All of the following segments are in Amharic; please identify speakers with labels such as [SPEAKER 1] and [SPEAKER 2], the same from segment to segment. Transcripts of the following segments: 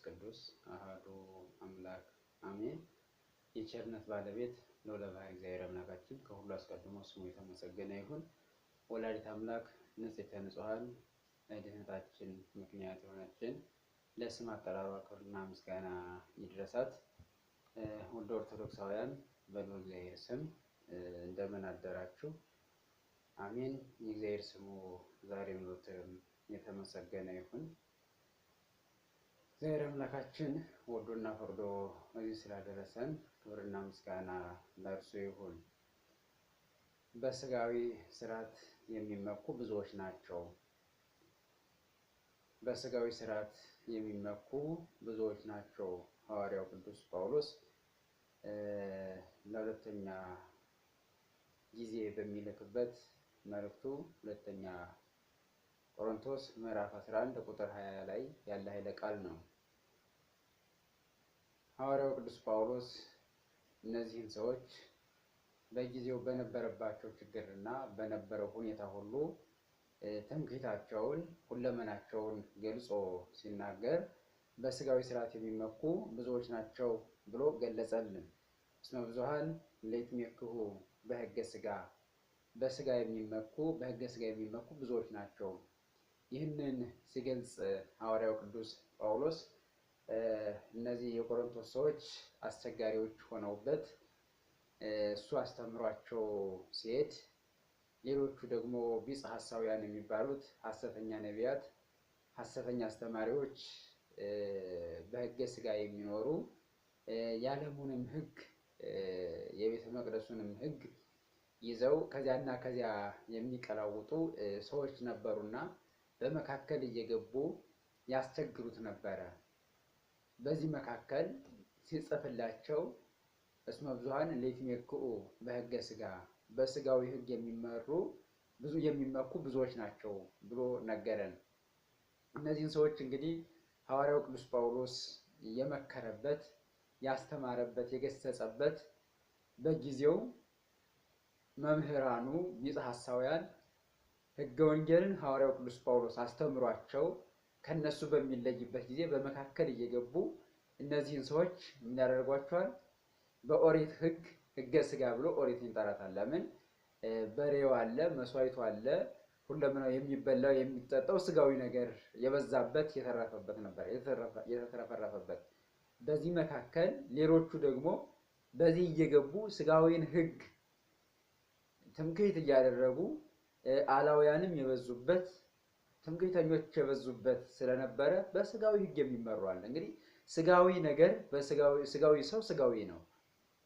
[SPEAKER 1] ቅዱስ አሐዱ አምላክ አሜን። የቸርነት ባለቤት ልዑለ ባሕርይ እግዚአብሔር አምላካችን ከሁሉ አስቀድሞ ስሙ የተመሰገነ ይሁን። ወላዲተ አምላክ ንጽሕተ ንጹሐን ለድኅነታችን ምክንያት የሆነችን ለስም አጠራሯ ክብርና ምስጋና ይድረሳት። ውድ ኦርቶዶክሳውያን በልዑል እግዚአብሔር ስም እንደምን አደራችሁ? አሜን። የእግዚአብሔር ስሙ ዛሬም ዘወትርም የተመሰገነ ይሁን። እግዚአብሔር አምላካችን ወዶና ፈቅዶ እዚህ ስላደረሰን ክብርና ምስጋና ለእርሱ ይሁን። በስጋዊ ስርዓት የሚመኩ ብዙዎች ናቸው። በስጋዊ ስርዓት የሚመኩ ብዙዎች ናቸው። ሐዋርያው ቅዱስ ጳውሎስ ለሁለተኛ ጊዜ በሚልክበት መልእክቱ ሁለተኛ ቆሮንቶስ ምዕራፍ 11 ቁጥር 20 ላይ ያለ ኃይለ ቃል ነው። ሐዋርያው ቅዱስ ጳውሎስ እነዚህን ሰዎች በጊዜው በነበረባቸው ችግርና በነበረው ሁኔታ ሁሉ ትምክህታቸውን ሁለመናቸውን ገልጾ ሲናገር በስጋዊ ስርዓት የሚመኩ ብዙዎች ናቸው ብሎ ገለጸልን። እስመ ብዙኃን ለይትሜክሁ በሕገ ሥጋ፣ በስጋ የሚመኩ በሕገ ሥጋ የሚመኩ ብዙዎች ናቸው። ይህንን ሲገልጽ ሐዋርያው ቅዱስ ጳውሎስ እነዚህ የቆሮንቶስ ሰዎች አስቸጋሪዎች ሆነውበት እሱ አስተምሯቸው ሲሄድ፣ ሌሎቹ ደግሞ ቢጽ ሐሳውያን የሚባሉት ሐሰተኛ ነቢያት፣ ሐሰተኛ አስተማሪዎች በሕገ ሥጋ የሚኖሩ የዓለሙንም ሕግ የቤተ መቅደሱንም ሕግ ይዘው ከዚያና ከዚያ የሚቀላውጡ ሰዎች ነበሩና በመካከል እየገቡ ያስቸግሩት ነበረ። በዚህ መካከል ሲጽፍላቸው እስመ ብዙኃን ለይትሜክኡ በሕገ ሥጋ፣ በስጋዊ ሕግ የሚመኩ ብዙዎች ናቸው ብሎ ነገረን። እነዚህን ሰዎች እንግዲህ ሐዋርያው ቅዱስ ጳውሎስ የመከረበት፣ ያስተማረበት፣ የገሰጸበት በጊዜው መምህራኑ ቢጸ ሐሳውያን ሕገ ወንጌልን ሐዋርያው ቅዱስ ጳውሎስ አስተምሯቸው ከነሱ በሚለይበት ጊዜ በመካከል እየገቡ እነዚህን ሰዎች ምን ያደርጓቸዋል? በኦሪት ሕግ ሕገ ሥጋ ብሎ ኦሪትን ይጠራታል። ለምን? በሬው አለ፣ መስዋዕቱ አለ፣ ሁለመናው የሚበላው የሚጠጣው ስጋዊ ነገር የበዛበት የተረፈበት ነበር፣ የተትረፈረፈበት። በዚህ መካከል ሌሎቹ ደግሞ በዚህ እየገቡ ስጋዊን ሕግ ትምክህት እያደረጉ አላውያንም የበዙበት ትምክህተኞች የበዙበት ስለነበረ በስጋዊ ሕግ የሚመሩ አለ። እንግዲህ ስጋዊ ነገር ስጋዊ ሰው ስጋዊ ነው፣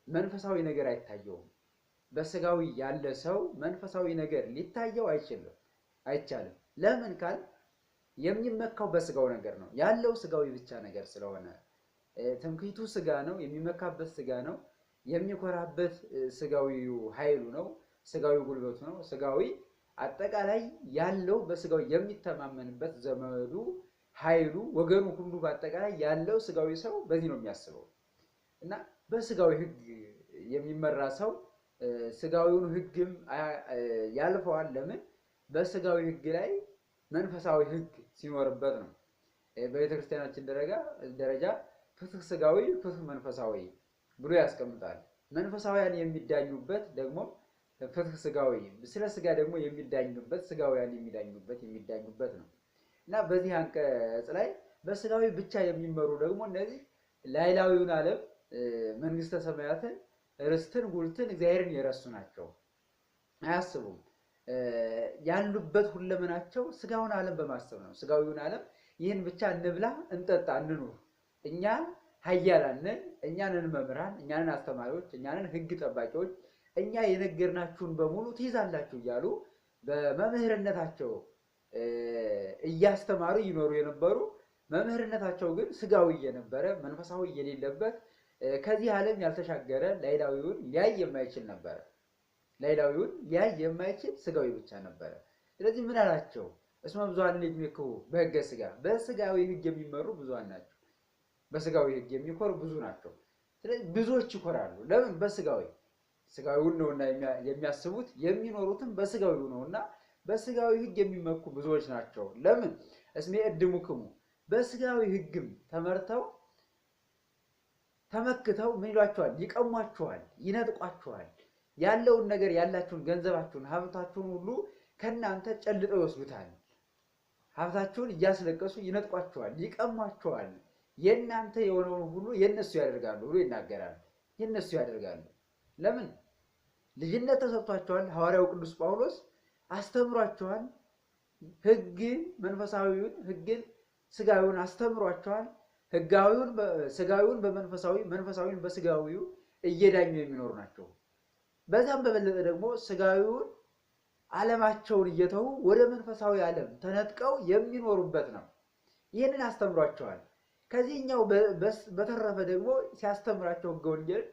[SPEAKER 1] መንፈሳዊ ነገር አይታየውም። በስጋዊ ያለ ሰው መንፈሳዊ ነገር ሊታየው አይቻልም። ለምን ካል የሚመካው በስጋው ነገር ነው ያለው፣ ስጋዊ ብቻ ነገር ስለሆነ ትምክህቱ ስጋ ነው፣ የሚመካበት ስጋ ነው፣ የሚኮራበት ስጋዊው ኃይሉ ነው፣ ስጋዊ ጉልበቱ ነው። ስጋዊ አጠቃላይ ያለው በስጋው የሚተማመንበት ዘመዱ፣ ኃይሉ፣ ወገኑ ሁሉ በአጠቃላይ ያለው ስጋዊ ሰው በዚህ ነው የሚያስበው እና በስጋዊ ሕግ የሚመራ ሰው ስጋዊውን ሕግም ያልፈዋል። ለምን? በስጋዊ ሕግ ላይ መንፈሳዊ ሕግ ሲኖርበት ነው። በቤተክርስቲያናችን ደረጃ ፍትሕ ስጋዊ፣ ፍትሕ መንፈሳዊ ብሎ ያስቀምጣል። መንፈሳውያን የሚዳኙበት ደግሞ ፍትሕ ስጋዊ፣ ስለ ስጋ ደግሞ የሚዳኙበት ስጋውያን የሚዳኙበት ነው እና በዚህ አንቀጽ ላይ በስጋዊ ብቻ የሚመሩ ደግሞ እነዚህ ላይላዊውን ዓለም መንግስተ ሰማያትን ርስትን ጉልትን እግዚአብሔርን የረሱ ናቸው። አያስቡም። ያሉበት ሁለመናቸው ስጋውን ዓለም በማሰብ ነው። ስጋዊውን ዓለም ይህን ብቻ እንብላ፣ እንጠጣ፣ እንኑር፣ እኛ ኃያላን ነን፣ እኛ ነን መምህራን፣ እኛ ነን አስተማሪዎች፣ እኛ ነን ሕግ ጠባቂዎች፣ እኛ የነገርናችሁን በሙሉ ትይዛላችሁ እያሉ በመምህርነታቸው እያስተማሩ ይኖሩ የነበሩ መምህርነታቸው ግን ስጋዊ የነበረ መንፈሳዊ የሌለበት ከዚህ ዓለም ያልተሻገረ ላይላዊውን ሊያይ የማይችል ነበረ። ላይላዊውን ሊያይ የማይችል ስጋዊ ብቻ ነበረ። ስለዚህ ምን አላቸው? እስመ ብዙኃን ይመክሩ በሕገ ሥጋ፣ በስጋዊ ሕግ የሚመሩ ብዙኃን ናቸው። በስጋዊ ሕግ የሚኮሩ ብዙ ናቸው። ስለዚህ ብዙዎች ይኮራሉ። ለምን? ስጋዊውን ነውና የሚያስቡት የሚኖሩትም በስጋዊው ነውና በስጋዊ ሕግ የሚመኩ ብዙዎች ናቸው። ለምን? እስመ ይእድሙክሙ፣ በስጋዊ ሕግም ተመርተው ተመክተው ምን ይሏቸዋል? ይቀሟቸዋል፣ ይነጥቋቸዋል። ያለውን ነገር ያላችሁን ገንዘባችሁን ሀብታችሁን ሁሉ ከናንተ ጨልጠው ይወስዱታል። ሀብታችሁን እያስለቀሱ ይነጥቋቸዋል፣ ይቀሟቸዋል። የናንተ የሆነውን ሁሉ የነሱ ያደርጋሉ ብሎ ይናገራል። የነሱ ያደርጋሉ። ለምን? ልጅነት ተሰጥቷቸዋል። ሐዋርያው ቅዱስ ጳውሎስ አስተምሯቸዋል። ሕግን መንፈሳዊውን ሕግን ስጋዊውን አስተምሯቸዋል። ስጋዊውን በመንፈሳዊ መንፈሳዊውን በስጋዊው እየዳኙ የሚኖሩ ናቸው። በዛም በበለጠ ደግሞ ስጋዊውን ዓለማቸውን እየተዉ ወደ መንፈሳዊ ዓለም ተነጥቀው የሚኖሩበት ነው። ይህንን አስተምሯቸዋል። ከዚህኛው በተረፈ ደግሞ ሲያስተምራቸው ሕገ ወንጌል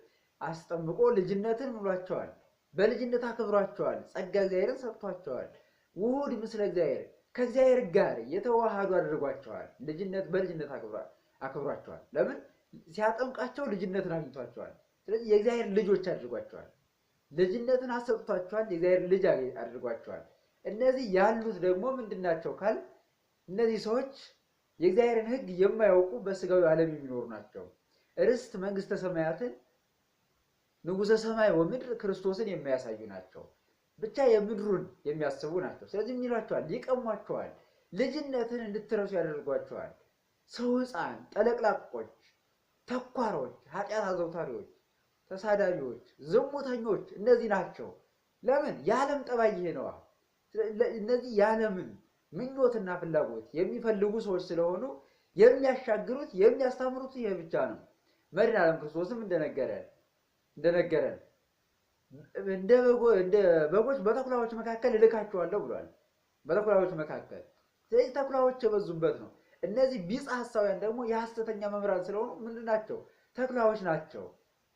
[SPEAKER 1] አስጠምቆ ልጅነትን ምሏቸዋል። በልጅነት አክብሯቸዋል። ጸጋ እግዚአብሔርን ሰጥቷቸዋል። ውሁድ ምስለ እግዚአብሔር፣ ከእግዚአብሔር ጋር የተዋሃዱ አድርጓቸዋል። በልጅነት አክብሯቸዋል። ለምን? ሲያጠምቃቸው ልጅነትን አግኝቷቸዋል። ስለዚህ የእግዚአብሔር ልጆች አድርጓቸዋል። ልጅነትን አሰጥቷቸዋል። የእግዚአብሔር ልጅ አድርጓቸዋል። እነዚህ ያሉት ደግሞ ምንድናቸው ካል እነዚህ ሰዎች የእግዚአብሔርን ሕግ የማያውቁ በስጋዊ ዓለም የሚኖሩ ናቸው። ርስት መንግስተ ሰማያትን ንጉሠ ሰማይ ወምድር ክርስቶስን የሚያሳዩ ናቸው። ብቻ የምድሩን የሚያስቡ ናቸው። ስለዚህ ምን ይሏቸዋል? ይቀሟቸዋል። ልጅነትን እንድትረሱ ያደርጓቸዋል። ሰው ሕፃን፣ ጠለቅላቆች፣ ተኳሮች፣ ኃጢአት አዘውታሪዎች፣ ተሳዳቢዎች፣ ዝሙተኞች እነዚህ ናቸው። ለምን? የዓለም ጠባይ ይሄ ነዋ። እነዚህ የዓለምን ምኞትና ፍላጎት የሚፈልጉ ሰዎች ስለሆኑ የሚያሻግሩት የሚያስተምሩት ይሄ ብቻ ነው። መድኃኔ ዓለም ክርስቶስም እንደነገረን እንደ በጎች በተኩላዎች መካከል እልካቸዋለሁ ብሏል። በተኩላዎች መካከል። ስለዚህ ተኩላዎች የበዙበት ነው። እነዚህ ቢጸ ሐሳውያን ደግሞ የሐሰተኛ መምህራን ስለሆኑ ምንድን ናቸው? ተኩላዎች ናቸው።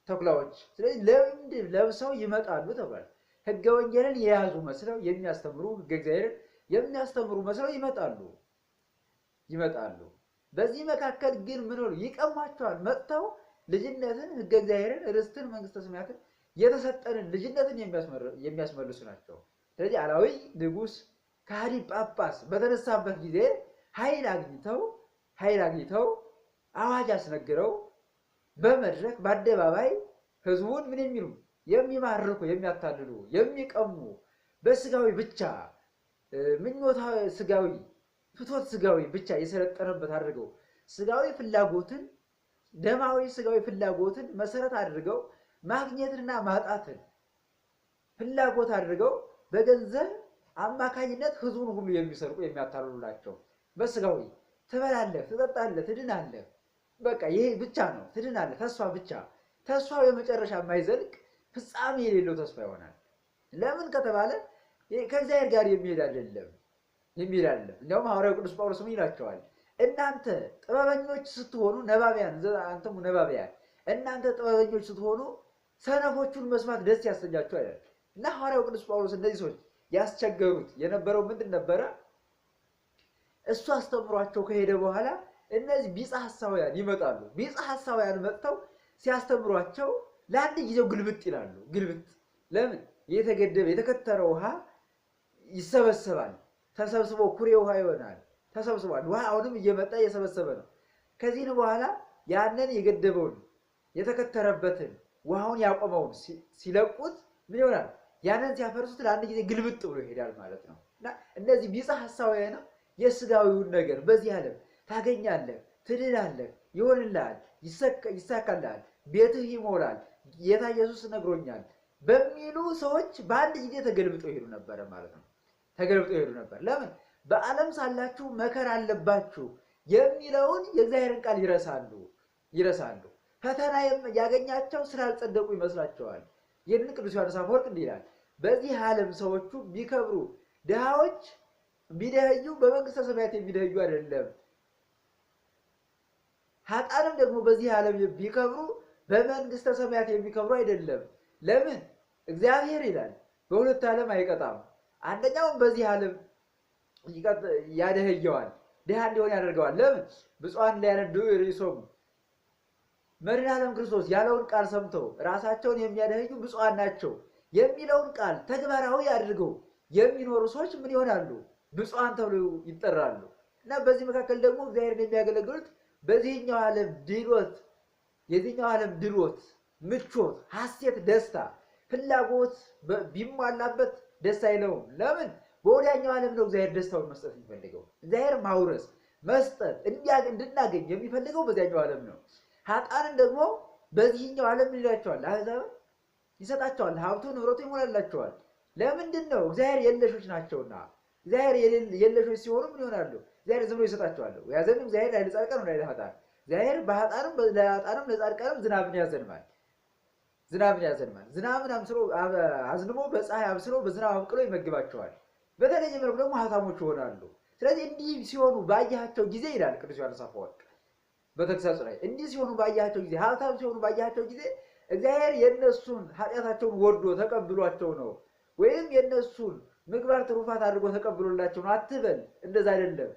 [SPEAKER 1] ተኩላዎች። ስለዚህ ለምንድ ለብሰው ይመጣሉ ተባለ። ሕገ ወንጌልን የያዙ መስለው የሚያስተምሩ ሕገ እግዚአብሔርን የሚያስተምሩ መስለው ይመጣሉ። በዚህ መካከል ግን ምን ሆኑ? ይቀሟቸዋል። መጥተው ልጅነትን፣ ሕገ እግዚአብሔርን፣ ርስትን፣ መንግስተ ሰማያትን የተሰጠንን ልጅነትን የሚያስመልሱ ናቸው። ስለዚህ አላዊ ንጉሥ ከሃዲ ጳጳስ በተነሳበት ጊዜ ኃይል አግኝተው አዋጅ አስነግረው በመድረክ በአደባባይ ህዝቡን ምን የሚሉ የሚማርኩ፣ የሚያታልሉ፣ የሚቀሙ በስጋዊ ብቻ ምኞታ ስጋዊ ፍትወት ስጋዊ ብቻ የሰለጠነበት አድርገው ስጋዊ ፍላጎትን ደማዊ ስጋዊ ፍላጎትን መሰረት አድርገው ማግኘትና ማጣትን ፍላጎት አድርገው በገንዘብ አማካኝነት ህዝቡን ሁሉ የሚሰርቁ የሚያታልሉ ናቸው። በስጋዊ ትበላለህ፣ ትጠጣለህ፣ ትድናለህ። በቃ ይሄ ብቻ ነው። ትድናለህ፣ ተስፋ ብቻ። ተስፋው የመጨረሻ የማይዘልቅ ፍጻሜ የሌለው ተስፋ ይሆናል። ለምን ከተባለ ከእግዚአብሔር ጋር የሚሄድ አይደለም። እንዲያውም ሐዋርያው ቅዱስ ጳውሎስ ምን ይላቸዋል? እናንተ ጥበበኞች ስትሆኑ ነባቢያን፣ አንተሙ ነባቢያን፣ እናንተ ጥበበኞች ስትሆኑ ሰነፎቹን መስማት ደስ ያሰኛቸው አይደል? እና ሐዋርያው ቅዱስ ጳውሎስ እነዚህ ሰዎች ያስቸገሩት የነበረው ምንድን ነበረ? እሱ አስተምሯቸው ከሄደ በኋላ እነዚህ ቢጸ ሐሳውያን ይመጣሉ። ቢጸ ሐሳውያን መጥተው ሲያስተምሯቸው ለአንድ ጊዜው ግልብጥ ይላሉ። ግልብጥ ለምን? የተገደበ የተከተረ ውሃ ይሰበሰባል። ተሰብስቦ ኩሬ ውሃ ይሆናል። ተሰብስቧል። ውሃ አሁንም እየመጣ እየሰበሰበ ነው። ከዚህን በኋላ ያንን የገደበውን የተከተረበትን ውሃውን ያቆመውን ሲለቁት ምን ይሆናል? ያንን ሲያፈርሱት ለአንድ ጊዜ ግልብጥ ብሎ ይሄዳል ማለት ነው። እና እነዚህ ቢጸ ሐሳውያን የስጋዊውን ነገር በዚህ ዓለም ታገኛለህ፣ ትድናለህ፣ ይሆንልሃል፣ ይሳካልሃል፣ ቤትህ ይሞላል፣ ጌታ ኢየሱስ ነግሮኛል በሚሉ ሰዎች በአንድ ጊዜ ተገልብጠው ይሄዱ ነበር ማለት ነው። ተገልብጠው ይሄዱ ነበር። ለምን? በዓለም ሳላችሁ መከራ አለባችሁ የሚለውን የእግዚአብሔርን ቃል ይረሳሉ። ፈተና ያገኛቸው ስላልጸደቁ ይመስላቸዋል። ይህንን ቅዱስ ዮሐንስ አፈወርቅ እንዲህ ይላል፣ በዚህ ዓለም ሰዎቹ ቢከብሩ ድሃዎች ቢደህዩ በመንግስተ ሰማያት የሚደህዩ አይደለም። ኃጥአንም ደግሞ በዚህ ዓለም ቢከብሩ በመንግስተ ሰማያት የሚከብሩ አይደለም። ለምን? እግዚአብሔር ይላል በሁለት ዓለም አይቀጣም። አንደኛውን በዚህ ዓለም ያደህየዋል፣ ድሃ እንዲሆን ያደርገዋል። ለምን? ብፁዓን ሊያነዱ ርእሶሙ መድኃኔዓለም ክርስቶስ ያለውን ቃል ሰምተው ራሳቸውን የሚያደህዩ ብፁዓን ናቸው የሚለውን ቃል ተግባራዊ አድርገው የሚኖሩ ሰዎች ምን ይሆናሉ? ብፁዓን ተብለው ይጠራሉ። እና በዚህ መካከል ደግሞ እግዚአብሔርን የሚያገለግሉት በዚህኛው ዓለም ድሎት፣ የዚህኛው ዓለም ድሎት፣ ምቾት፣ ሐሴት፣ ደስታ፣ ፍላጎት ቢሟላበት ደስ አይለውም። ለምን? በወዲያኛው ዓለም ነው እግዚአብሔር ደስታውን መስጠት የሚፈልገው። እግዚአብሔር ማውረስ መስጠት እንድናገኝ የሚፈልገው በዚያኛው ዓለም ነው። ኃጥአንን ደግሞ በዚህኛው ዓለም ይላቸዋል፣ አሕዛብን ይሰጣቸዋል፣ ሀብቱ ንብረቱ ይሞላላቸዋል። ለምንድን ነው? እግዚአብሔር የለሾች ናቸውና። እግዚአብሔር የለሾች ሲሆኑ ምን ይሆናሉ? እግዚአብሔር ዝም ብሎ ይሰጣቸዋል። ያዘንም እግዚአብሔር ላይለ ጻድቃን ወላይለ ኃጥአን፣ እግዚአብሔር በኃጥአንም ለኃጥአንም ለጻድቃንም ዝናብን ያዘንማል። ዝናብን አዝንሞ በፀሐይ አብስሎ በዝናብ አብቅሎ ይመግባቸዋል። በተለየ መልኩ ደግሞ ሀብታሞች ይሆናሉ። ስለዚህ እንዲህ ሲሆኑ ባያቸው ጊዜ ይላል ቅዱስ ዮሐንስ አፈወርቅ በተግሳጹ ላይ፣ እንዲህ ሲሆኑ ባያቸው ጊዜ፣ ሀብታም ሲሆኑ ባያቸው ጊዜ እግዚአብሔር የነሱን ኃጢአታቸውን ወርዶ ተቀብሏቸው ነው፣ ወይም የነሱን ምግባር ትሩፋት አድርጎ ተቀብሎላቸው ነው አትበል። እንደዛ አይደለም።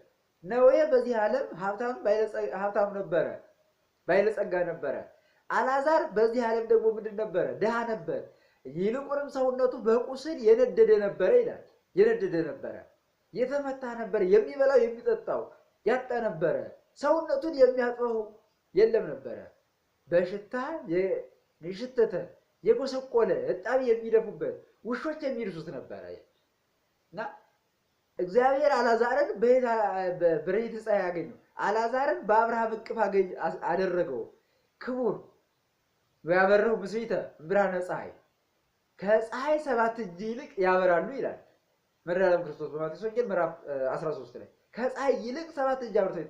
[SPEAKER 1] ነዌ በዚህ ዓለም ሀብታም ነበረ፣ ባለጸጋ ነበረ። አልዓዛር በዚህ ዓለም ደግሞ ምንድን ነበረ? ድሃ ነበር። ይልቁንም ሰውነቱ በቁስል የነደደ ነበረ ይላል። የነደደ ነበረ፣ የተመታ ነበረ፣ የሚበላው የሚጠጣው ያጣ ነበረ። ሰውነቱን የሚያጥበው የለም ነበረ። በሽታ የሽተተ የጎሰቆለ እጣቢ የሚደፉበት ውሾች የሚልሱት ነበረ። እና እግዚአብሔር አልዓዛርን በብርሃነ ፀሐይ ያገኘው፣ አልዓዛርን በአብርሃም እቅፍ አደረገው። ክቡር ያበረው ምስሪተ ብርሃነ ፀሐይ፣ ከፀሐይ 7 እጅ ይልቅ ያበራሉ ይላል መድኃኔዓለም ክርስቶስ በማቴዎስ ወንጌል ምዕራፍ 13 ላይ። ከፀሐይ ይልቅ 7 እጅ አብርተው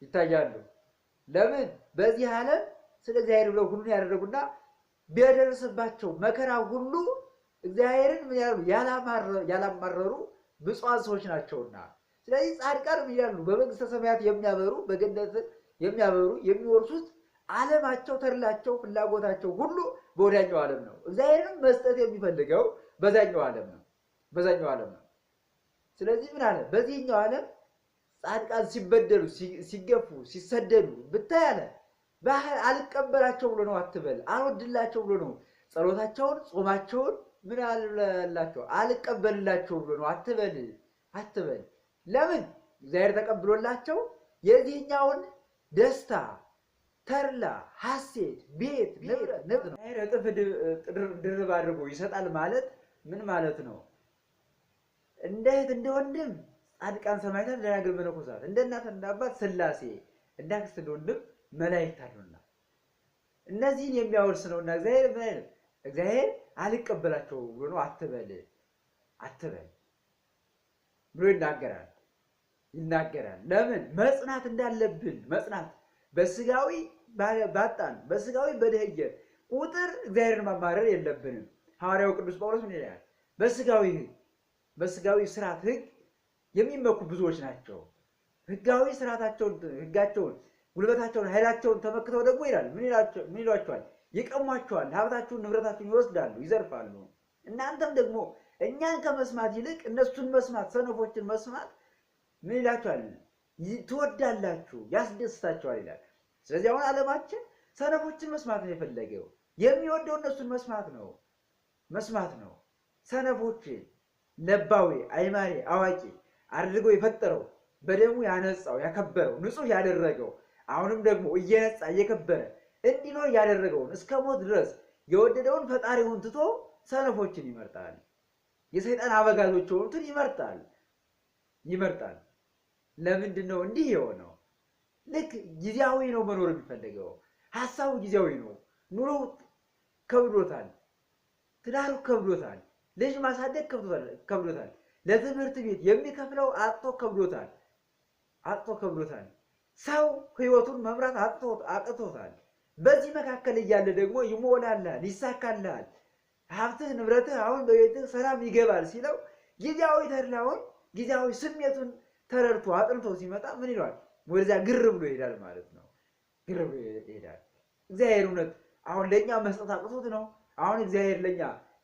[SPEAKER 1] ይታያሉ። ለምን? በዚህ ዓለም ስለ እግዚአብሔር ብለው ሁሉን ያደረጉና ቢያደርስባቸው መከራ ሁሉ እግዚአብሔርን ምን ያላማረሩ ብፁዓን ሰዎች ናቸውና። ስለዚህ ጻድቃን ምን ይላሉ? በመንግስተ ሰማያት የሚያበሩ፣ በገነት የሚያበሩ፣ የሚወርሱት ዓለማቸው፣ ተድላቸው፣ ፍላጎታቸው ሁሉ በወዲያኛው ዓለም ነው። እግዚአብሔርን መስጠት የሚፈልገው በዛኛው ዓለም ነው። ስለዚህ ምን አለ? በዚህኛው ዓለም ጻድቃን ሲበደሉ፣ ሲገፉ፣ ሲሰደዱ ብታይ አለ አልቀበላቸው ብሎ ነው አትበል፣ አልወድላቸው ብሎ ነው ጸሎታቸውን፣ ጾማቸውን ምን አላቸው አልቀበልላቸው ብሎ ነው አትበል። ለምን? እግዚአብሔር ተቀብሎላቸው የዚህኛውን ደስታ፣ ተድላ፣ ሐሴት፣ ቤት፣ ንብረት ነው እጥፍ ድርብ አድርጎ ይሰጣል ማለት ምን ማለት ነው? እንደ እህት እንደ ወንድም ጻድቃን ሰማዕታት፣ ደናግል መነኮሳት፣ እንደ እናት እንደ አባት ሥላሴ፣ እንደ አክስት እንደ ወንድም መላእክት አሉና እነዚህን የሚያወርስ ነውና እግዚአብሔር ምን አይነት እግዚአብሔር አልቀበላቸው ብሎ ነው አትበል ብሎ ይናገራል። ለምን? መጽናት እንዳለብን፣ መጽናት በስጋዊ ባጣን በስጋዊ በደህየን ቁጥር እግዚአብሔርን ማማረር የለብንም። ሐዋርያው ቅዱስ ጳውሎስ ምን ይላል? በስጋዊ ስርዓት ሕግ የሚመኩ ብዙዎች ናቸው። ሕጋዊ ስርዓታቸውን፣ ሕጋቸውን፣ ጉልበታቸውን፣ ኃይላቸውን ተመክተው ደግሞ ይላል ምን ይሏቸዋል? ይቀሟቸዋል፣ ሀብታችሁን፣ ንብረታችሁን ይወስዳሉ፣ ይዘርፋሉ። እናንተም ደግሞ እኛን ከመስማት ይልቅ እነሱን መስማት፣ ሰነፎችን መስማት ምን ይላቸዋል? ትወዳላችሁ፣ ያስደስታቸዋል ይላል። ስለዚህ አሁን ዓለማችን ሰነፎችን መስማት ነው የፈለገው። የሚወደው እነሱን መስማት ነው። ሰነፎችን ለባዊ፣ አይማሬ፣ አዋቂ አድርገው የፈጠረው በደሙ ያነጻው፣ ያከበረው፣ ንጹሕ ያደረገው አሁንም ደግሞ እየነጻ እየከበረ እንዲኖር ያደረገውን እስከ ሞት ድረስ የወደደውን ፈጣሪውን ትቶ ሰነፎችን ይመርጣል። የሰይጣን አበጋዞች የሆኑትን ይመርጣል። ለምንድን ነው እንዲህ የሆነው? ልክ ጊዜያዊ ነው መኖር የሚፈልገው። ሀሳቡ ጊዜያዊ ነው። ኑሮው ከብዶታል፣ ትዳሩ ከብዶታል፣ ልጅ ማሳደግ ከብዶታል፣ ለትምህርት ቤት የሚከፍለው አጥቶ ከብዶታል። ሰው ህይወቱን መምራት አቅቶታል። በዚህ መካከል እያለ ደግሞ ይሞላልሃል፣ ይሳካልሃል፣ ሀብትህ ንብረትህ አሁን በቤትህ ሰላም ይገባል ሲለው
[SPEAKER 2] ጊዜያዊ ተድላውን ጊዜያዊ ስሜቱን ተረድቶ አጥንቶ ሲመጣ ምን ይለዋል? ወደዚያ ግር ብሎ ይሄዳል ማለት ነው። ግር ብሎ ይሄዳል። እግዚአብሔር እውነት አሁን ለእኛ መስጠት አቅቶት ነው? አሁን እግዚአብሔር ለእኛ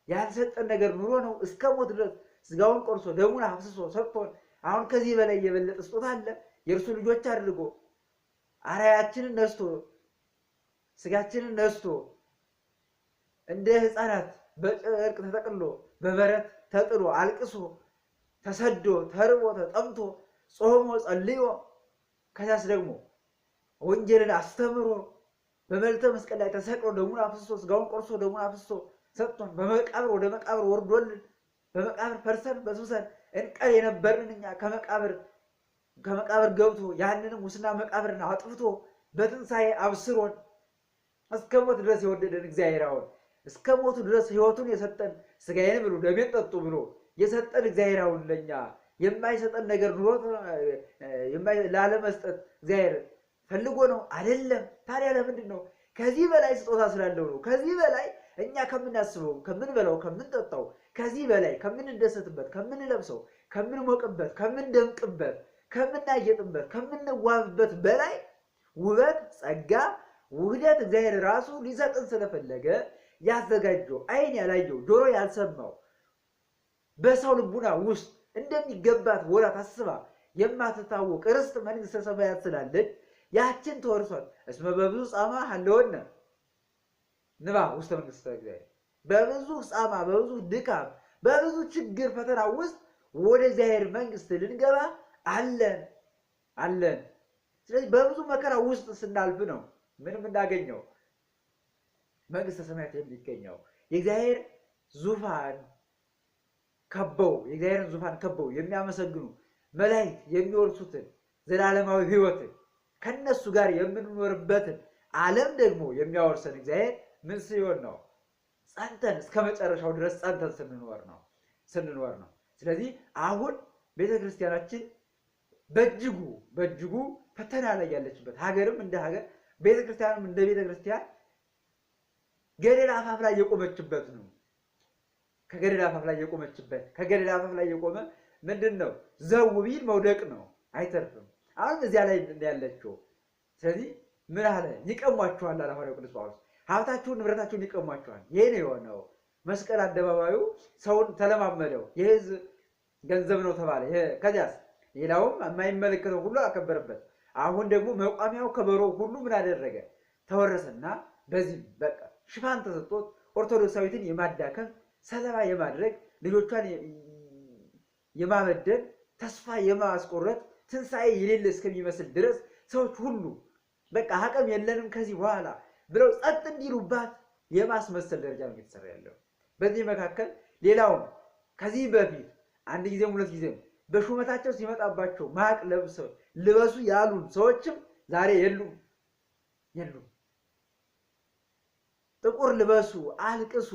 [SPEAKER 2] ያልሰጠን ነገር ኑሮ ነው? እስከ ሞት ድረስ ስጋውን ቆርሶ ደሙን አፍስሶ ሰጥቶን አሁን ከዚህ በላይ የበለጠ ስጦታ አለ? የእርሱ ልጆች አድርጎ አርአያችንን ነስቶ ስጋችንን ነስቶ እንደ ሕፃናት በጨርቅ ተጠቅሎ በበረት ተጥሎ አልቅሶ ተሰዶ ተርቦ ተጠምቶ ጾሞ ጸልዮ ከዚያስ ደግሞ ወንጌልን አስተምሮ በመልዕልተ መስቀል ላይ ተሰቅሎ ደሙን አፍስሶ ስጋውን ቆርሶ ደሙን አፍስሶ ሰጥቶን በመቃብር ወደ መቃብር ወርዶልን በመቃብር ፈርሰን በስብሰን እንቀር የነበርን እኛ ከመቃብር ገብቶ ያንንም ሙስና መቃብርን አጥፍቶ በትንሣኤ አብስሮን እስከ ሞት ድረስ የወደደን እግዚአብሔር አሁን እስከ ሞቱ ድረስ ሕይወቱን የሰጠን ስጋዬን ብሉ ደሜን ጠጡ ብሎ የሰጠን እግዚአብሔር አሁን ለእኛ የማይሰጠን ነገር ኑሮት ላለመስጠት እግዚአብሔር ፈልጎ ነው አይደለም። ታዲያ ለምንድን ነው? ከዚህ በላይ ስጦታ ስላለው ነው። ከዚህ በላይ እኛ ከምናስበው፣ ከምንበላው፣ ከምንጠጣው፣ ከዚህ በላይ ከምንደሰትበት፣ ከምንለብሰው፣ ከምንሞቅበት፣ ከምንደምቅበት፣ ከምናጌጥበት፣ ከምንዋብበት በላይ ውበት፣ ጸጋ፣ ውህደት እግዚአብሔር ራሱ ሊሰጥን ስለፈለገ ያዘጋጀው ዓይን ያላየው ጆሮ ያልሰማው በሰው ልቡና ውስጥ እንደሚገባት ወራት አስባ የማትታወቅ ርስት መንግሥተ ሰማያት ስላለች ያችን ተወርሷል። እስመ በብዙ ጻማ ሀለወነ ንባ ውስተ መንግሥተ እግዚአብሔር። በብዙ ጻማ፣ በብዙ ድካም፣ በብዙ ችግር ፈተና ውስጥ ወደ እግዚአብሔር መንግሥት ልንገባ አለን። ስለዚህ በብዙ መከራ ውስጥ ስናልፍ ነው ምንም እናገኘው መንግሥተ ሰማያት የሚገኘው። የእግዚአብሔር ዙፋን ከበው የእግዚአብሔርን ዙፋን ከበው የሚያመሰግኑ መላእክት የሚወርሱትን ዘላለማዊ ሕይወትን ከነሱ ጋር የምንኖርበትን ዓለም ደግሞ የሚያወርሰን እግዚአብሔር ምን ሲሆን ነው? ጸንተን እስከ መጨረሻው ድረስ ጸንተን ስንኖር ነው። ስለዚህ አሁን ቤተክርስቲያናችን በእጅጉ ፈተና ላይ ያለችበት ሀገርም እንደ ሀገር ቤተክርስቲያንም እንደ ቤተክርስቲያን ገደል አፋፍ ላይ የቆመችበት ነው። ከገደል አፋፍ ላይ የቆመችበት ከገደል አፋፍ ላይ የቆመ ምንድን ነው? ዘው ቢል መውደቅ ነው፣ አይተርፍም። አሁን እዚያ ላይ ያለችው። ስለዚህ ምን አለ? ይቀሟችኋል አለ ሐዋርያው ቅዱስ ጳውሎስ። ሀብታችሁን ንብረታችሁን ይቀሟችኋል። ይሄ ነው የሆነው። መስቀል አደባባዩ ሰውን ተለማመደው። የሕዝብ ገንዘብ ነው ተባለ። ከዚያስ ሌላውም የማይመለከተው ሁሉ አከበረበት። አሁን ደግሞ መቋሚያው ከበሮ ሁሉ ምን አደረገ? ተወረሰና በዚህ በቃ ሽፋን ተሰጥቶት ኦርቶዶክሳዊትን የማዳከም ሰለባ የማድረግ ልጆቿን የማበደል ተስፋ የማስቆረጥ ትንሣኤ የሌለ እስከሚመስል ድረስ ሰዎች ሁሉ በቃ አቅም የለንም ከዚህ በኋላ ብለው ጸጥ እንዲሉባት የማስመሰል ደረጃ ነው እየተሰራ ያለው። በዚህ መካከል ሌላውም ከዚህ በፊት አንድ ጊዜም ሁለት ጊዜም በሹመታቸው ሲመጣባቸው ማቅ ለብሰው ልበሱ ያሉን ሰዎችም ዛሬ የሉም። ጥቁር ልበሱ፣ አልቅሱ፣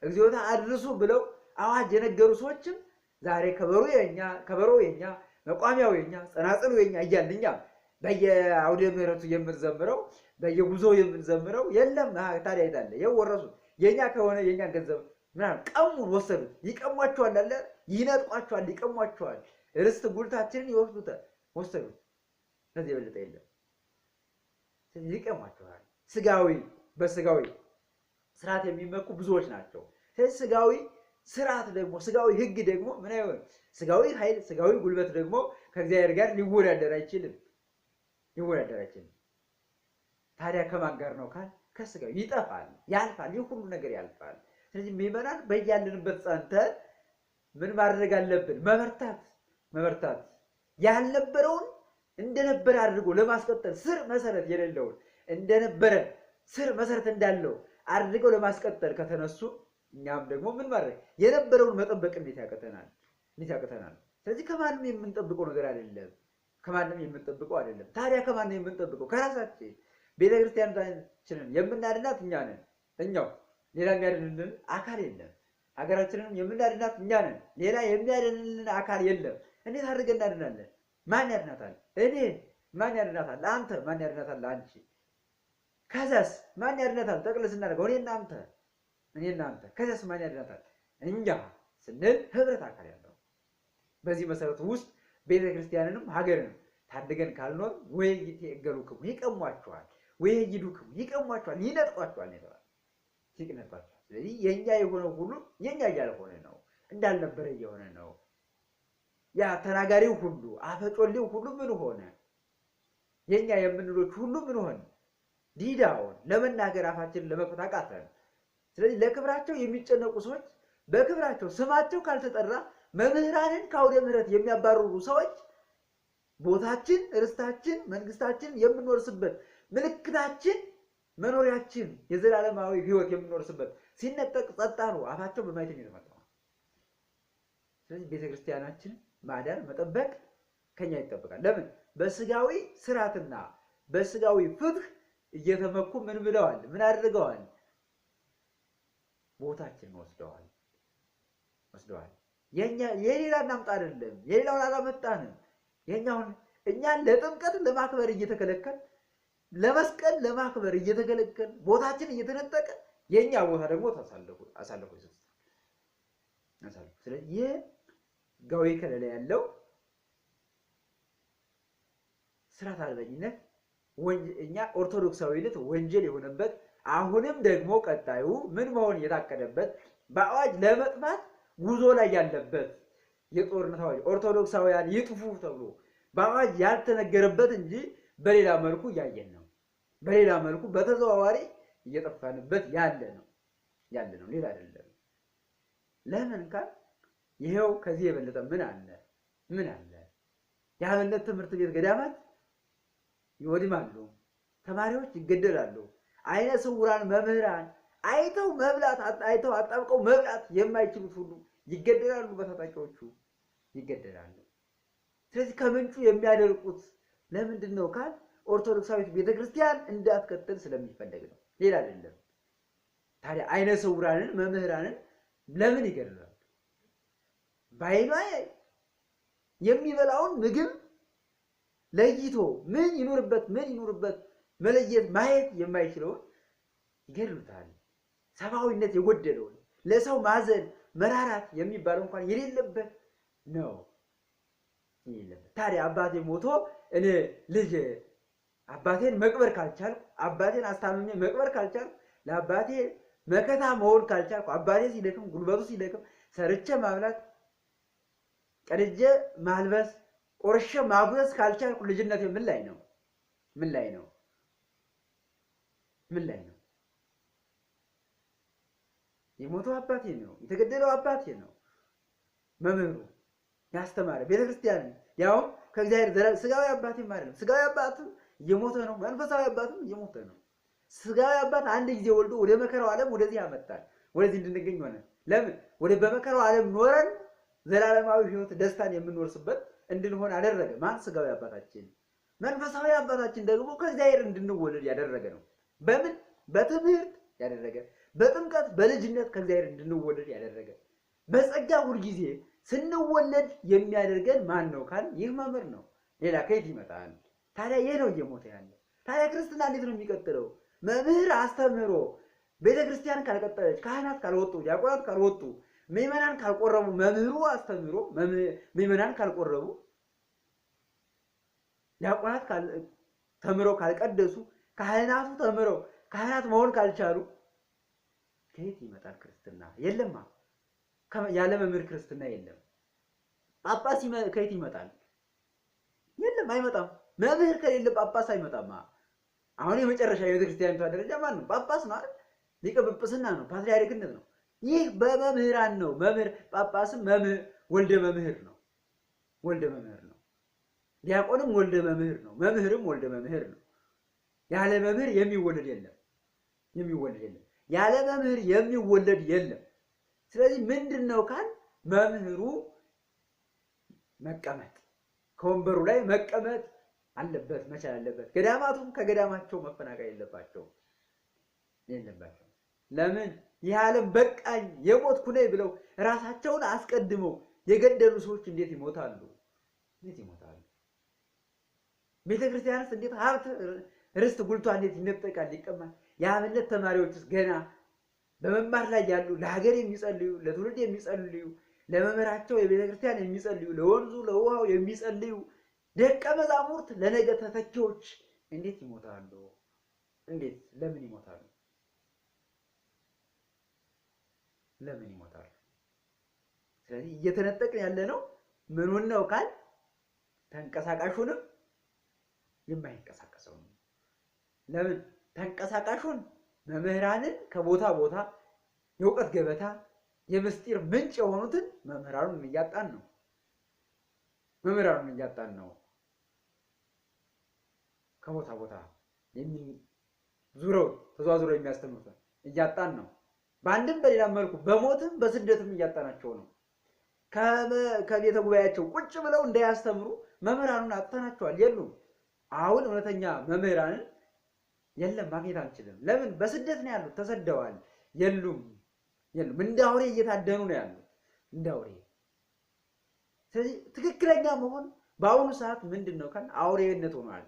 [SPEAKER 2] እግዚኦታ አድርሱ ብለው አዋጅ የነገሩ ሰዎችም ዛሬ ከበሮ የኛ፣ መቋሚያው የኛ፣ ጸናጽሉ የኛ እያልን እኛ በየአውደ ምሕረቱ የምንዘምረው በየጉዞው የምንዘምረው የለም። ታዲያ የታለ? ይኸው ወረሱት። የኛ ከሆነ የኛ ገንዘብ ምናምን ቀሙን፣ ወሰዱት። ይቀሟቸዋል አለ፣ ይነጥቋቸዋል፣ ይቀሟቸዋል። ርስት ጉልታችንን ይወስዱታል፣ ወሰዱት። ከዚህ የበለጠ የለም። ይቀሟቸዋል። በስጋዊ ስርዓት የሚመኩ ብዙዎች ናቸው። ስለዚህ ስጋዊ ስርዓት ደግሞ ስጋዊ ሕግ ደግሞ ምን አይሆን? ስጋዊ ኃይል ስጋዊ ጉልበት ደግሞ ከእግዚአብሔር ጋር ሊወዳደር አይችልም። ታዲያ ከማን ጋር ነው ካል ከስጋዊ ይጠፋል፣ ያልፋል። ይህ ሁሉ ነገር ያልፋል። ስለዚህ ምዕመናን በያለንበት ጸንተን ምን ማድረግ አለብን? መበርታት ያልነበረውን እንደነበረ አድርጎ ለማስቀጠል ስር መሰረት የሌለውን እንደነበረ ስር መሰረት እንዳለው አድርገው ለማስቀጠል ከተነሱ እኛም ደግሞ ምን ማድረግ የነበረውን መጠበቅ እንዴት ያቀተናል? ስለዚህ ከማንም የምንጠብቀው ነገር አይደለም። ታዲያ ከማንም የምንጠብቀው ከራሳችን ቤተክርስቲያናችንን የምናድናት እኛ ነን። እኛው ሌላ የሚያድንልን አካል የለም። ሀገራችንን የምናድናት እኛ ነን። ሌላ የሚያድንልን አካል የለም። እንዴት አድርገን እናድናለን? ማን ያድናታል? እኔ። ማን ያድናታል? አንተ። ማን ያድናታል? አንቺ። ከዛስ ማን ያድናታል? ጠቅለል ስናደርገው እኔ እናንተ። ከዛስ ማን ያድናታል? እኛ ስንል ህብረት አካል ያለው በዚህ መሰረት ውስጥ ቤተክርስቲያንንም ሀገርንም ታድገን ካልኖር ወይ ይገሉክሙ ይቀሟቸዋል፣ ወይ ይዱክሙ ይቀሟቸዋል፣ ይነጥቋቸዋል ነው ይነጥቋቸዋል። ስለዚህ የኛ የሆነው ሁሉ የኛ ያልሆነ ነው፣ እንዳልነበረ እየሆነ ነው። ያ ተናጋሪው ሁሉ አፈጮሌው ሁሉ ምን ሆነ? የኛ የምንሎች ሁሉ ምን ሆነ? ዲዳውን ለመናገር አፋችንን ለመክፈት አቃተን። ስለዚህ ለክብራቸው የሚጨነቁ ሰዎች በክብራቸው ስማቸው ካልተጠራ መምህራንን ከአውደ ምሕረት የሚያባርሩ ሰዎች ቦታችን፣ ርስታችን፣ መንግስታችን የምንወርስበት ምልክታችን፣ መኖሪያችን የዘላለማዊ ሕይወት የምንወርስበት ሲነጠቅ ጸጥ አሉ። አፋቸው በማይተም የተመጣው። ስለዚህ ቤተክርስቲያናችን ማዳን መጠበቅ ከኛ ይጠበቃል። ለምን? በስጋዊ ስርዓትና በስጋዊ ፍትህ እየተመኩ ምን ብለዋል? ምን አድርገዋል? ቦታችንን ወስደዋል። የኛ የሌላ እናምጣ አይደለም፣ የሌላውን አላመጣንም። የኛውን እኛን ለጥምቀት ለማክበር እየተከለከል፣ ለመስቀል ለማክበር እየተከለከል፣ ቦታችን እየተነጠቀ የኛ ቦታ ደግሞ አሳልፎ ይሰጣል። ስለዚህ ሕጋዊ ከለላ ያለው ስርዓት አልበኝነት እኛ ኦርቶዶክሳዊነት ወንጀል የሆነበት አሁንም ደግሞ ቀጣዩ ምን መሆን የታቀደበት በአዋጅ ለመጥፋት ጉዞ ላይ ያለበት የጦርነት አዋጅ ኦርቶዶክሳውያን ይጥፉ ተብሎ በአዋጅ ያልተነገረበት እንጂ በሌላ መልኩ እያየን ነው። በሌላ መልኩ በተዘዋዋሪ እየጠፋንበት ያለ ነው ሌላ አይደለም። ለምን ካል ይሄው ከዚህ የበለጠ ምን አለ? የአብነት ትምህርት ቤት ገዳማት ይወድማሉ፣ ተማሪዎች ይገደላሉ። አይነ ስውራን መምህራን አይተው አጣብቀው መብላት የማይችሉት ሁሉ ይገደላሉ፣ በታጣቂዎቹ ይገደላሉ። ስለዚህ ከምንጩ የሚያደርቁት ለምንድን ነው ካል ኦርቶዶክሳዊት ቤተክርስቲያን እንዳትቀጥል ስለሚፈለግ ነው፣ ሌላ አይደለም። ታዲያ አይነ ስውራንን መምህራንን ለምን ይገድላሉ? ባይኗ የሚበላውን ምግብ ለይቶ ምን ይኑርበት መለየት ማየት የማይችለውን ይገድሉታል። ሰብአዊነት የጎደለውን ለሰው ማዘን መራራት የሚባለው እንኳን የሌለበት ነው። ታዲያ አባቴ ሞቶ እኔ ልጅ አባቴን መቅበር ካልቻልኩ፣ አባቴን አስታምሜ መቅበር ካልቻልኩ፣ ለአባቴ መከታ መሆን ካልቻልኩ፣ አባቴ ሲደክም ጉልበቱ ሲደክም ሰርቼ ማብላት፣ ቀድጄ ማልበስ፣ ቆርሼ ማጉረስ ካልቻልኩ ልጅነቴ ምን ላይ ነው? የሞተው አባቴ ነው፣ የተገደለው አባቴ ነው። መምህሩ ያስተማረ ቤተክርስቲያን ያውም ከእግዚአብሔር ስጋዊ አባቴም አይደለም። ስጋዊ አባትም እየሞተ ነው፣ መንፈሳዊ አባትም እየሞተ ነው። ስጋዊ አባት አንድ ጊዜ ወልዶ ወደ መከራው ዓለም ወደዚህ ያመጣል፣ ወደዚህ እንድንገኝ ሆነ። ለምን? በመከራው ዓለም ኖረን ዘላለማዊ ሕይወት ደስታን የምንወርስበት እንድንሆን አደረገ። ማን? ስጋዊ አባታችን። መንፈሳዊ አባታችን ደግሞ ከእግዚአብሔር እንድንወለድ ያደረገ ነው። በምን? በትምህርት ያደረገ፣ በጥምቀት በልጅነት ከእግዚአብሔር እንድንወለድ ያደረገ። በጸጋ ሁልጊዜ ስንወለድ የሚያደርገን ማን ነው ካል ይህ መምህር ነው። ሌላ ከየት ይመጣል? ታዲያ ይህ ነው እየሞተ ያለ። ታዲያ ክርስትና እንዴት ነው የሚቀጥለው? መምህር አስተምሮ ቤተክርስቲያን ካልቀጠለች፣ ካህናት ካልወጡ፣ ዲያቆናት ካልወጡ፣ ምዕመናን ካልቆረቡ፣ መምህሩ አስተምሮ ምዕመናን ካልቆረቡ፣ ዲያቆናት ተምረው ካልቀደሱ፣ ካህናቱ ተምረው ካህናት መሆን ካልቻሉ ከየት ይመጣል ክርስትና? የለማ። ያለ መምህር ክርስትና የለም። ጳጳስ ከየት ይመጣል? የለም፣ አይመጣም። መምህር ከሌለ ጳጳስ አይመጣም። አሁን የመጨረሻ የቤተክርስቲያኒቷ ደረጃ ማን ነው? ጳጳስ ነው አይደል? ሊቀ ጵጵስና ነው፣ ፓትርያርክነት ነው። ይህ በመምህራን ነው። መምህር ጳጳስም ወልደ መምህር ነው። ዲያቆንም ወልደ መምህር ነው። መምህርም ወልደ መምህር ነው። ያለ መምህር የሚወለድ የለም። ያለ መምህር የሚወለድ የለም። ስለዚህ ምንድነው ካል መምህሩ መቀመጥ ከወንበሩ ላይ መቀመጥ አለበት፣ መቻል አለበት። ገዳማቱም ከገዳማቸው መፈናቀል የለባቸው። ለምን? ይህ ዓለም በቃኝ የሞትኩ ነኝ ብለው ራሳቸውን አስቀድመው የገደሉ ሰዎች እንዴት ይሞታሉ? ቤተክርስቲያንስ እንዴት ሀብት ርስት ጉልቷ እንዴት ይነጠቃል፣ ይቀማል? የአብነት ተማሪዎችስ ገና በመማር ላይ ያሉ ለሀገር የሚጸልዩ ለትውልድ የሚጸልዩ ለመምህራቸው የቤተ ክርስቲያን የሚጸልዩ ለወንዙ ለውሃው የሚጸልዩ ደቀ መዛሙርት ለነገ ተተኪዎች እንዴት ይሞታሉ? እንዴት ለምን ይሞታሉ? ለምን ይሞታሉ? ስለዚህ እየተነጠቅን ያለ ነው ምኑን ነው ካል ተንቀሳቃሹንም የማይንቀሳቀሰው ነው። ለምን ተንቀሳቃሹን መምህራንን ከቦታ ቦታ የእውቀት ገበታ የምስጢር ምንጭ የሆኑትን መምህራኑን እያጣን ነው። መምህራኑን እያጣን ነው። ከቦታ ቦታ ዙረው ተዟዙረው የሚያስተምሩት እያጣን ነው። በአንድም በሌላ መልኩ በሞትም በስደትም እያጣናቸው ነው። ከቤተ ጉባኤያቸው ቁጭ ብለው እንዳያስተምሩ መምህራኑን አጥተናቸዋል። የሉም። አሁን እውነተኛ መምህራንን የለም ማግኘት አንችልም። ለምን? በስደት ነው ያሉት፣ ተሰደዋል። የሉም። እንደ አውሬ እየታደኑ ነው ያሉት፣ እንደ አውሬ። ስለዚህ ትክክለኛ መሆን በአሁኑ ሰዓት ምንድን ነው ካል አውሬነት ሆኗል።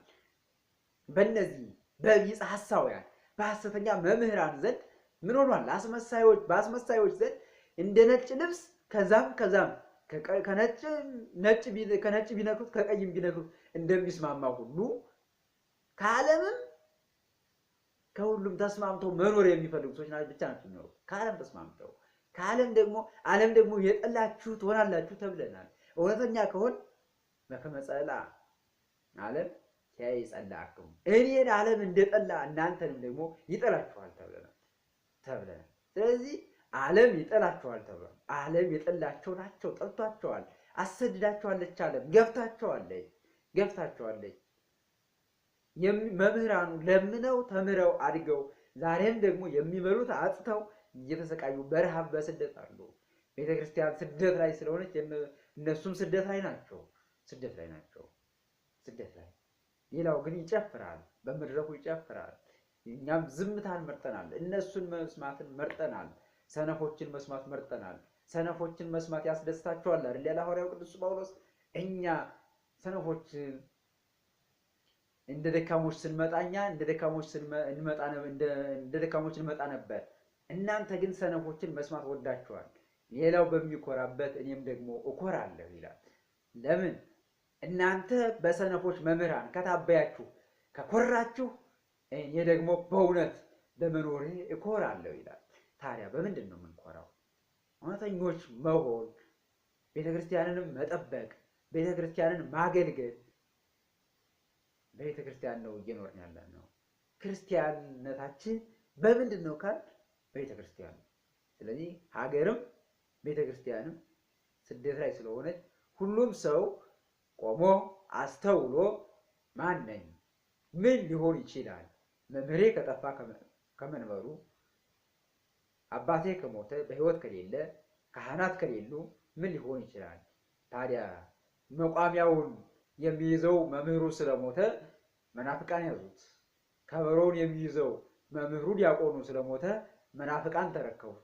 [SPEAKER 2] በእነዚህ በቢጸ ሐሳውያን በሐሰተኛ መምህራን ዘንድ ምን ሆኗል? በአስመሳዮች ዘንድ እንደ ነጭ ልብስ ከዛም ከነጭ ቢነክሩት ከቀይም ቢነክሩት እንደሚስማማ ሁሉ ከዓለምም ከሁሉም ተስማምተው መኖር የሚፈልጉ ሰዎች ብቻ ናቸው የሚኖሩት። ከዓለም ተስማምተው ዓለም ደግሞ የጠላችሁ ትሆናላችሁ ተብለናል። እውነተኛ ከሆን በከመ ጸልአ ዓለም ያይ ጸልአክሙ፣ እኔን ዓለም እንደጠላ እናንተንም ደግሞ ይጠላችኋል ተብለናል። ስለዚህ ዓለም ይጠላችኋል ተብሏል። ዓለም የጠላቸው ናቸው፣ ጠልቷቸዋል፣ አሰድዳቸዋለች። ዓለም ገፍታቸዋለች። መምህራኑ ለምነው ተምረው አድገው ዛሬም ደግሞ የሚበሉት አጥተው እየተሰቃዩ በረሃብ በስደት አሉ። ቤተክርስቲያን ስደት ላይ ስለሆነች እነሱም ስደት ላይ ናቸው። ሌላው ግን ይጨፍራል፣ በመድረኩ ይጨፍራል። እኛም ዝምታን መርጠናል፣ እነሱን መስማትን መርጠናል። ሰነፎችን መስማት መርጠናል። ሰነፎችን መስማት ያስደስታቸዋል አይደል? ሌላ ሐዋርያው ቅዱስ ጳውሎስ እኛ ሰነፎች እንደ ደካሞች ስንመጣኛ እንደ ደካሞች እንመጣ ነበር። እናንተ ግን ሰነፎችን መስማት ወዳችኋል። ሌላው በሚኮራበት እኔም ደግሞ እኮራለሁ ይላል። ለምን? እናንተ በሰነፎች መምህራን ከታበያችሁ ከኮራችሁ እኔ ደግሞ በእውነት በመኖሬ እኮራለሁ ይላል። ታዲያ በምንድን ነው የምንኮራው? እውነተኞች መሆን፣ ቤተክርስቲያንንም መጠበቅ፣ ቤተክርስቲያንን ማገልገል። ቤተክርስቲያን ነው እየኖርን ያለን ነው። ክርስቲያንነታችን በምንድን ነው ካል ቤተክርስቲያን። ስለዚህ ሀገርም ቤተክርስቲያንም ስደት ላይ ስለሆነች ሁሉም ሰው ቆሞ አስተውሎ ማን ነኝ? ምን ሊሆን ይችላል? መምህሬ ከጠፋ ከመንበሩ፣ አባቴ ከሞተ በሕይወት ከሌለ፣ ካህናት ከሌሉ ምን ሊሆን ይችላል? ታዲያ መቋሚያውን የሚይዘው መምህሩ ስለሞተ መናፍቃን ያዙት። ከበሮውን የሚይዘው መምህሩ ዲያቆኑ ስለሞተ መናፍቃን ተረከቡት።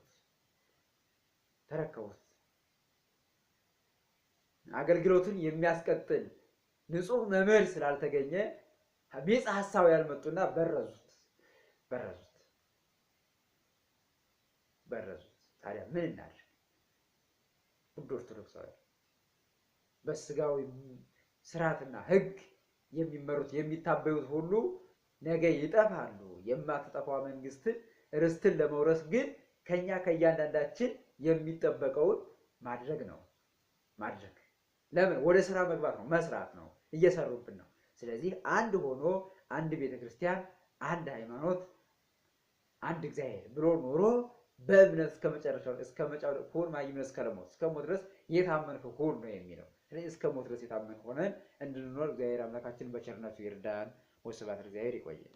[SPEAKER 2] አገልግሎቱን የሚያስቀጥል ንጹህ መምህር ስላልተገኘ ቢጸ ሐሳውያን መጡና በረዙት። ታዲያ ምን እናድርግ? ውድ ኦርቶዶክሳውያን በስጋዊ ስርዓትና ሕግ የሚመሩት የሚታበዩት ሁሉ ነገ ይጠፋሉ። የማትጠፋው መንግስትን ርስትን ለመውረስ ግን ከእያንዳንዳችን የሚጠበቀውን ማድረግ ነው። ለምን? ወደ ስራ መግባት ነው፣ መስራት ነው። እየሰሩብን ነው። ስለዚህ አንድ ሆኖ አንድ ቤተክርስቲያን፣ አንድ ሃይማኖት፣ አንድ እግዚአብሔር ብሎ ኖሮ በእምነት እስከመጨረሻው ሁን ማይምነት እስከሞት ድረስ የታመንክ ሁን ነው የሚለው። ስለዚህ እስከሞት ድረስ የታመን ሆነን እንድንኖር እግዚአብሔር አምላካችን በቸርነቱ ይርዳን። ወስብሐት ለእግዚአብሔር። ይቆየን።